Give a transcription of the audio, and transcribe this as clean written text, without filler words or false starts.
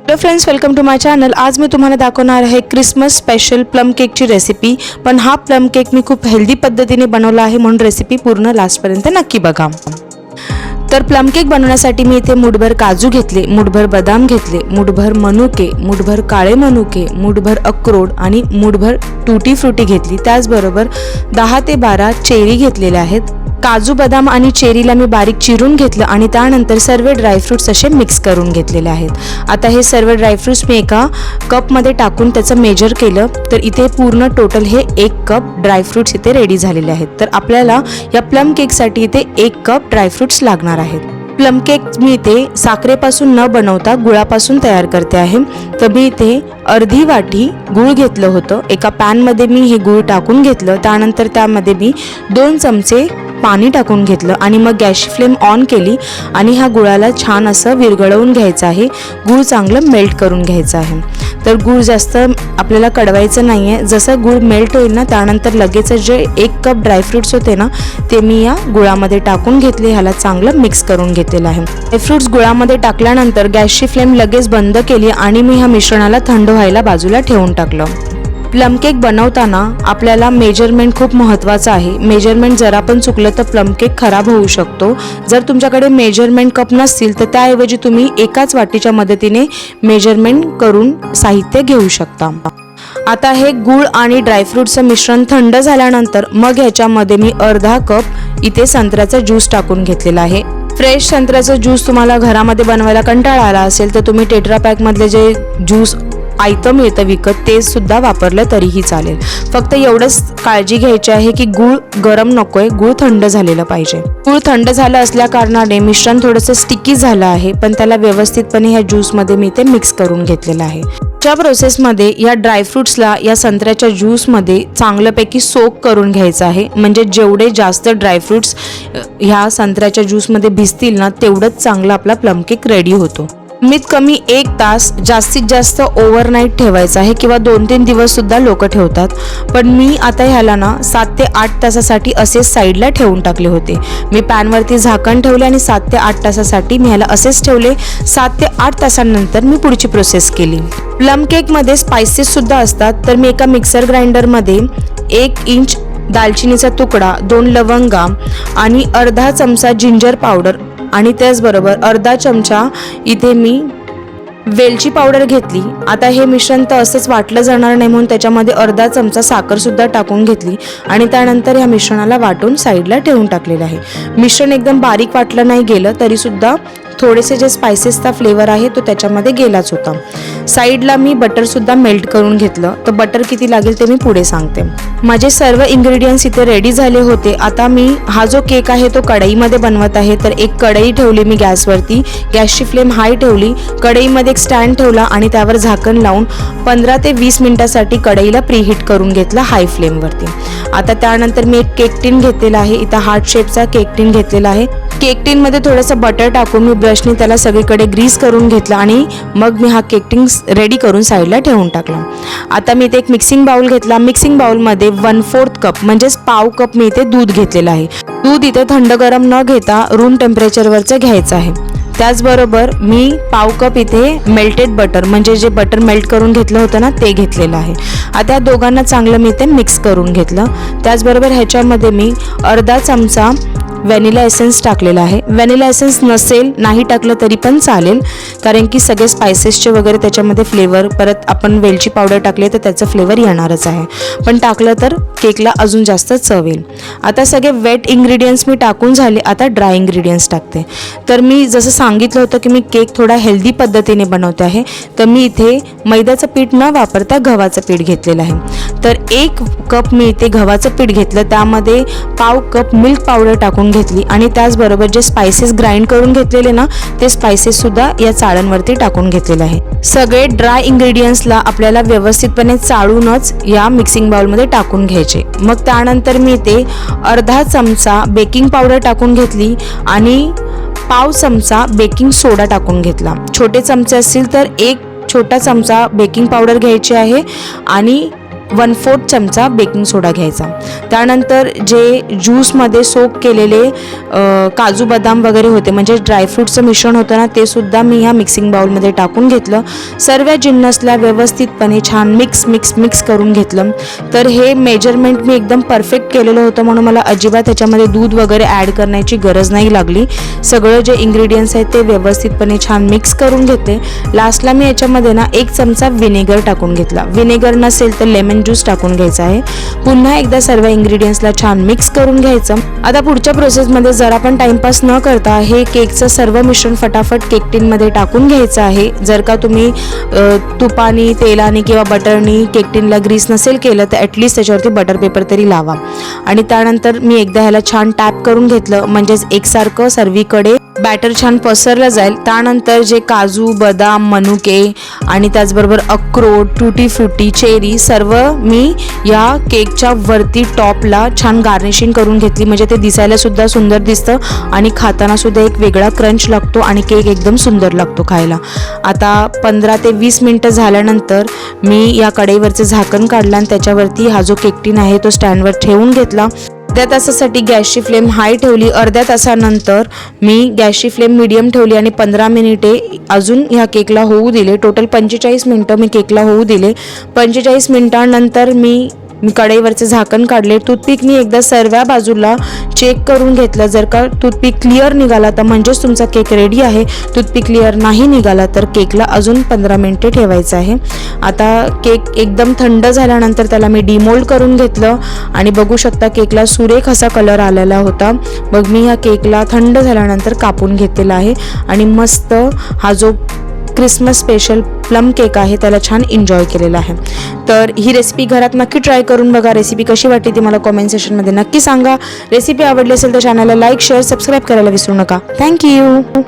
Hello friends, welcome to my channel. आज मी तुम्हाला दाखवणार आहे क्रिसमस स्पेशल प्लम केकची रेसिपी। पण हा प्लम केक मी खूप हेल्दी पद्धतीने बनवला आहे, म्हणून रेसिपी पूर्ण लास्टपर्यंत नक्की बघा। तर प्लम केक बनवण्यासाठी मी इथे मुठभर काजू घेतले, मुठभर बदाम घेतले, मुठभर मनुके, मुठभर काळे मनुके, मुठभर अक्रोड आणि मुठभर टूटी फ्रुटी घेतली। त्याचबरोबर 10 ते 12 चेरी घेतलेल्या आहेत। काजू बदाम आणि चेरीला मी बारीक चिरून घेतलं आणि त्यानंतर सर्व ड्रायफ्रुट्स असे मिक्स करून घेतलेले आहेत। आता हे सर्व ड्रायफ्रुट्स मी एका कपमध्ये टाकून त्याचं मेजर केलं, तर इथे पूर्ण टोटल हे 1 कप ड्रायफ्रुट्स इथे रेडी झालेले आहेत। तर आपल्याला या प्लम केकसाठी इथे 1 कप ड्रायफ्रुट्स लागणार आहेत। प्लम केक मी इथे साखरेपासून न बनवता गुळापासून तयार करते आहे। तर मी इथे अर्धी वाटी गूळ घेतलं होतं। एका पॅनमध्ये मी हे गूळ टाकून घेतलं, त्यानंतर त्यामध्ये मी 2 चमचे पाणी टाकून घेतलं आणि मग गॅसची फ्लेम ऑन केली आणि ह्या गुळाला छान असं विरघळवून घ्यायचं आहे। गूळ चांगलं मेल्ट करून घ्यायचं आहे। तर गूळ जास्त आपल्याला कडवायचं नाही आहे। जसं गूळ मेल्ट होईल ना, त्यानंतर लगेच जे 1 कप ड्रायफ्रुट्स होते ना, ते मी या गुळामध्ये टाकून घेतले। ह्याला चांगलं मिक्स करून घेतलेलं आहे। ड्रायफ्रुट्स गुळामध्ये टाकल्यानंतर गॅसची फ्लेम लगेच बंद केली आणि मी ह्या मिश्रणाला थंड व्हायला बाजूला ठेवून टाकलं। प्लम केक बनवताना आपल्याला मेजरमेंट खूप महत्त्वाचं आहे। मेजरमेंट जरा पण चुकलं तर प्लम केक खराब होऊ शकतो। जर तुमच्याकडे मेजरमेंट कप नसतील तर त्याऐवजी तुम्ही एकाच वाटीच्या मदतीने मेजरमेंट करून साहित्य घेऊ शकता। आता हे गूळ आणि ड्रायफ्रुटचं मिश्रण थंड झाल्यानंतर मग ह्याच्यामध्ये मी अर्धा कप इथे संत्र्याचा ज्यूस टाकून घेतलेला आहे। फ्रेश संत्र्याचा ज्यूस तुम्हाला घरामध्ये बनवायला कंटाळा आला असेल तर तुम्ही टेट्रा पॅकमधले जे ज्यूस आयतं मिळतं विकत ते सुद्धा वापरलं तरीही चालेल। फक्त एवढंच काळजी घ्यायची आहे की गूळ गरम नकोय, गूळ थंड झालेलं पाहिजे। गूळ थंड झालं असल्या कारणाने मिश्रण थोडंसं स्टिकी झालं आहे, पण त्याला व्यवस्थितपणे ह्या ज्यूसमध्ये मी ते मिक्स करून घेतलेलं आहे। च्या प्रोसेसमध्ये या ड्रायफ्रुट्सला या संत्र्याच्या ज्यूसमध्ये चांगल्यापैकी सोक करून घ्यायचं आहे। म्हणजे जेवढे जास्त ड्रायफ्रुट्स ह्या संत्र्याच्या ज्यूसमध्ये भिजतील ना, तेवढंच चांगला आपला प्लम केक रेडी होतो। कमीत कमी 1 तास, जास्तीत जास्त ओव्हरनाईट ठेवायचं आहे किंवा 2-3 दिवस सुद्धा लोक ठेवतात। पण मी आता ह्याला ना 7 ते 8 तासासाठी असे साईडला ठेवून टाकले होते। मी पॅनवरती झाकण ठेवले आणि 7 ते 8 तासासाठी मी ह्याला असेच ठेवले। 7 ते 8 तासांनंतर मी पुढची प्रोसेस केली। प्लम केकमध्ये स्पायसेस सुद्धा असतात। तर मी एका मिक्सर ग्राइंडरमध्ये 1 इंच दालचिनीचा तुकडा, 2 लवंगा आणि अर्धा चमचा जिंजर पावडर आणि त्याचबरोबर अर्धा चमचा इथे मी वेलची पावडर घेतली। आता हे मिश्रण तर असंच वाटलं जाणार नाही, म्हणून त्याच्यामध्ये अर्धा चमचा साखर सुद्धा टाकून घेतली आणि त्यानंतर ह्या मिश्रणाला वाटून साईडला ठेवून टाकलेलं आहे। मिश्रण एकदम बारीक वाटलं नाही गेलं तरी सुद्धा थोडेसे जे स्पायसेसचा फ्लेवर आहे तो त्याच्यामध्ये गेलाच होता। साईडला मी बटर सुद्धा मेल्ट करून घेतलं। तर बटर किती लागेल ते मी पुढे सांगते। माझे सर्व इन्ग्रेडियंट्स इथे रेडी झाले होते। आता मी हा जो केक आहे तो कढईमध्ये बनवत आहे। तर एक कढई ठेवली मी गॅसवरती, गॅसची फ्लेम हाय ठेवली, कढईमध्ये एक स्टँड ठेवला आणि त्यावर झाकण लावून 15 ते 20 मिनिटासाठी कढईला प्रीहीट करून घेतला हाय फ्लेमवरती। आता त्यानंतर मी एक केक टिन घेतलेला आहे। इथं हार्ट शेपचा केक टिन घेतलेला आहे। केक टिनमध्ये थोडंसं बटर टाकून मी ब्रशने त्याला सगळीकडे ग्रीस करून घेतलं आणि मग मी हा केक टिन रेडी करून साईडला ठेवून टाकला। आता मी इथे एक मिक्सिंग बाउल घेतला। मिक्सिंग बाउलमध्ये 1/4 कप म्हणजेच पाव कप मी इथे दूध घेतलेलं आहे। दूध इथे थंड गरम न घेता रूम टेम्परेचरवरचं घ्यायचं आहे। त्याचबरोबर मी पाव कप इथे मेल्टेड बटर, म्हणजे जे बटर मेल्ट करून घेतलं होतं ना, ते घेतलेलं आहे। आता या दोघांना चांगलं मी इथे मिक्स करून घेतलं। त्याचबरोबर ह्याच्यामध्ये मी अर्धा चमचा व्हॅनिला एसेन्स टाकलेला आहे। व्हॅनिला एसेन्स नसेल, नाही टाकलं तरी पण चालेल, कारण की सगळे स्पायसेसचे वगैरे त्याच्यामध्ये फ्लेवर, परत आपण वेलची पावडर टाकली तर त्याचं फ्लेवर येणारच आहे, पण टाकलं तर केकला अजून जास्त चव येईल। आता सगळे वेट इन्ग्रेडियंट्स मी टाकून झाले। आता ड्राय इन्ग्रेडियंट्स टाकते। तर मी जसं सांगितलं होतं की मी केक थोडा हेल्दी पद्धतीने बनवते आहे, तर मी इथे मैद्याचं पीठ न वापरता गव्हाचं पीठ घेतलेलं आहे। तर 1 कप मी इथे गव्हाचं पीठ घेतलं, त्यामध्ये पाव कप मिल्क पावडर टाकून घेतली आणि त्याचबरोबर जे स्पायसेस ग्राइंड करून घेतलेले ना, ते स्पायसेस सुद्धा या चाळणवरती टाकून घेतलेले आहे। सगळे ड्राय इन्ग्रेडियंट्सला आपल्याला व्यवस्थितपणे चाळूनच या मिक्सिंग बाउलमध्ये टाकून घ्यायचे। मग त्यानंतर मी इथे अर्धा चमचा बेकिंग पावडर टाकून घेतली आणि पाव चमचा बेकिंग सोडा टाकून घेतला। छोटे चमचे असतील तर 1 छोटा चमचा बेकिंग पावडर घ्यायची आहे आणि 1/4 चमचा बेकिंग सोडा घ्यायचा. त्यानंतर जे ज्यूसमध्ये सोक केलेले काजू बदाम वगैरे होते, म्हणजे ड्रायफ्रूटचं मिश्रण होतं ना, ते सुद्धा मी ह्या मिक्सिंग बाउलमध्ये टाकून घेतलं. सर्व जिन्नसला व्यवस्थितपणे छान मिक्स करून घेतलं. तर हे मेजरमेंट मी एकदम परफेक्ट केलेलं होतं, म्हणून मला अजिबात त्याच्यामध्ये दूध वगैरे ॲड करण्याची गरज नाही लागली. सगळं जे इन्ग्रेडियंट्स आहेत ते व्यवस्थितपणे छान मिक्स करून घेते. लास्टला मी याच्यामध्ये ना 1 चमचा व्हिनेगर टाकून घेतला. व्हिनेगर नसेल तर लेमन ज्यूस टाकून घ्यायचा आहे. पुन्हा एकदा सर्व इन्ग्रेडियंट्सला छान मिक्स करून घ्यायचं. आता पुढच्या प्रोसेसमध्ये जरा पण टाइमपास न करता हे केकचं सर्व मिश्रण फटाफट केक टिनमध्ये टाकून घ्यायचं आहे. जर का तुम्ही तुपानी, तेलाने किंवा बटरनी केक टिनला ग्रीस नसेल केलं तर ॲटलिस्ट त्याच्यावरती बटर पेपर तरी लावा. आणि त्यानंतर मी एकदा ह्याला छान टॅप करून घेतलं, म्हणजेच एकसारखं सर्वीकडे बॅटर छान पसरलं जाईल. त्यानंतर जे काजू, बदाम, मनुके आणि त्याचबरोबर अक्रोड, टूटी फ्रुटी, चेरी सर्व मी या केकच्या वरती टॉपला छान गार्निशिंग करून घेतली, म्हणजे ते दिसायला सुद्धा सुंदर दिसतं आणि खाताना सुद्धा एक वेगळा क्रंच लागतो आणि केक एकदम सुंदर लागतो खायला. आता 15 ते 20 मिनटं झाल्यानंतर मी या कढईवरचं झाकण काढलं आणि त्याच्यावरती हा जो केक टिन आहे तो स्टँडवर ठेवून घेतला. अर्ध्या तासासाठी गॅसची फ्लेम हाय ठेवली. अर्ध्या तासानंतर मी गॅसची फ्लेम मीडियम ठेवली आणि 15 मिनिटे अजून ह्या केकला होऊ दिले. टोटल 45 मिनटं मी केकला होऊ दिले. 45 मिनटानंतर मी कढईवरचे झाकण काढले. टूथपिकनी एकदा सर्व बाजूला चेक करून घेतलं. जर का टूथपिक क्लिअर निघाला तर म्हणजेच तुमचा केक रेडी आहे. टूथपिक क्लिअर नाही निघाला तर केकला अजून 15 मिनिटे ठेवायचं आहे. आता केक एकदम थंड झाल्यानंतर त्याला मी डिमोल्ड करून घेतलं आणि बघू शकता केकला सुरेख असा कलर आलेला होता. मग मी ह्या केकला थंड झाल्यानंतर कापून घेतलेला आहे आणि मस्त हा जो क्रिसमस स्पेशल प्लम केक आहे त्याला छान एन्जॉय केलेला आहे. तर ही रेसिपी घरात नक्की ट्राय करून बघा. रेसिपी कशी वाटली ती मला कॉमेंट सेक्शनमध्ये नक्की सांगा. रेसिपी आवडली असेल तर चॅनलला लाईक, शेअर, सबस्क्राईब करायला विसरू नका. थँक्यू.